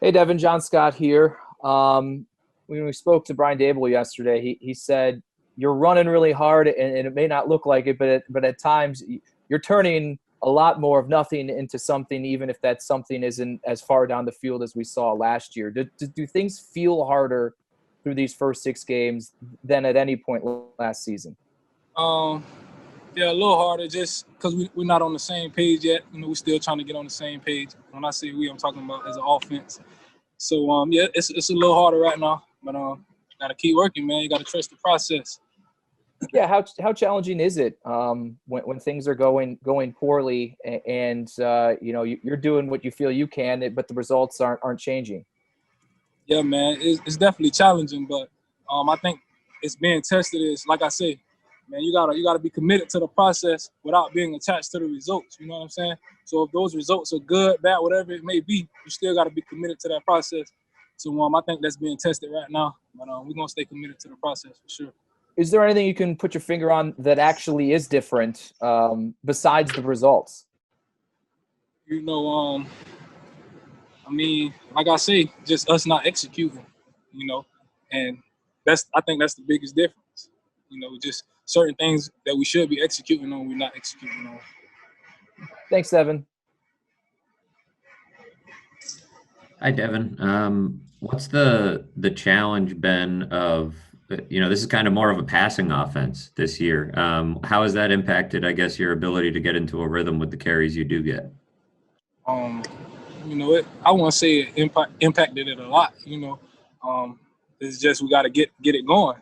Hey, Devin, John Scott here. When we spoke to Brian Dable yesterday, he said you're running really hard, and it may not look like it, but at times you're turning a lot more of nothing into something, even if that something isn't as far down the field as we saw last year. Do things feel harder through these first six games than at any point last season? Um, yeah, a little harder just because we're not on the same page yet. We're still trying to get on the same page. When I say we, I'm talking about as an offense. So, yeah, it's a little harder right now, but got to keep working, man. You got to trust the process. Yeah, how challenging is it when things are going poorly and you're doing what you feel you can, but the results aren't changing? Yeah, man, it's definitely challenging, but I think it's being tested is like I say, man, you gotta be committed to the process without being attached to the results. You know what I'm saying? So if those results are good, bad, whatever it may be, you still gotta be committed to that process. So I think that's being tested right now, but we're gonna stay committed to the process for sure. Is there anything you can put your finger on that actually is different besides the results? You know, I mean, like I say, just us not executing. You know, and I think that's the biggest difference. Just certain things that we should be executing on, we're not executing on. Thanks, Evan. Hi, Devin. What's the challenge been of, this is kind of more of a passing offense this year. How has that impacted, I guess, your ability to get into a rhythm with the carries you do get? Um, I want to say it impacted it a lot. It's just we got to get it going.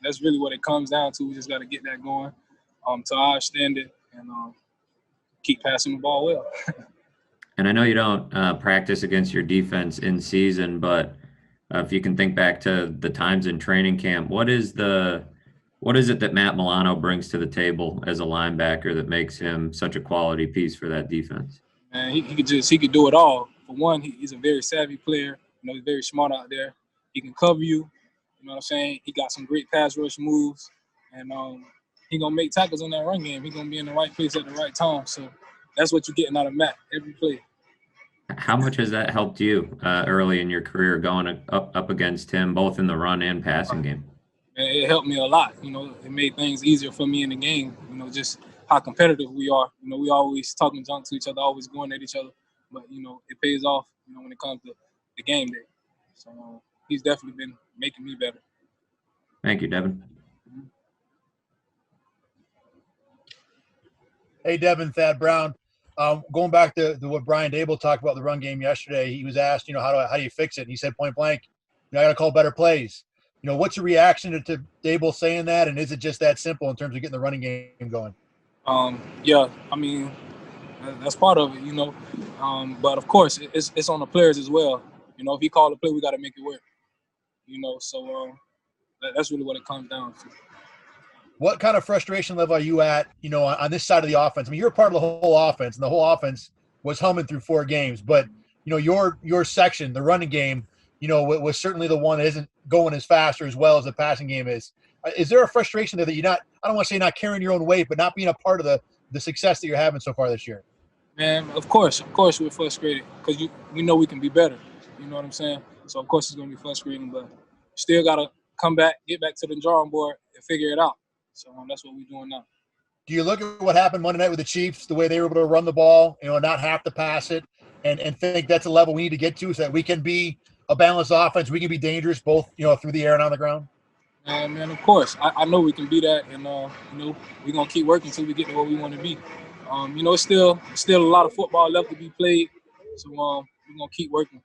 That's really what it comes down to. We just got to get that going, to our standard, and keep passing the ball well. And I know you don't practice against your defense in season, but if you can think back to the times in training camp, what is it that Matt Milano brings to the table as a linebacker that makes him such a quality piece for that defense? And he could do it all. For one, he's a very savvy player. He's very smart out there. He can cover you. You know what I'm saying? He got some great pass rush moves, and he gonna make tackles in that run game. He gonna be in the right place at the right time. So that's what you're getting out of Matt every play. How much has that helped you early in your career going up against him, both in the run and passing game? And it helped me a lot. It made things easier for me in the game. Just how competitive we are. We always talking junk to each other, always going at each other. But it pays off. When it comes to the game day. So he's definitely been making me better. Thank you, Devin. Hey, Devin, Thad Brown. Going back to what Brian Dable talked about the run game yesterday, he was asked, how do you fix it? And he said point blank, I got to call better plays. What's your reaction to Dable saying that, and is it just that simple in terms of getting the running game going? Yeah, I mean, that's part of it, but of course, it's on the players as well. If he called a play, we got to make it work. So that's really what it comes down to. What kind of frustration level are you at, on this side of the offense? I mean, you're a part of the whole offense, and the whole offense was humming through 4 games. But, your section, the running game, was certainly the one that isn't going as fast or as well as the passing game is. Is there a frustration there that you're not – I don't want to say not carrying your own weight, but not being a part of the success that you're having so far this year? Man, of course we're frustrated because we know we can be better. You know what I'm saying? So, of course, it's going to be frustrating, but still got to come back, get back to the drawing board and figure it out. So that's what we're doing now. Do you look at what happened Monday night with the Chiefs, the way they were able to run the ball, not have to pass it, and think that's a level we need to get to so that we can be a balanced offense, we can be dangerous both, through the air and on the ground? Man, of course. I know we can be that, and, we're going to keep working until we get to where we want to be. It's still a lot of football left to be played, so we're going to keep working.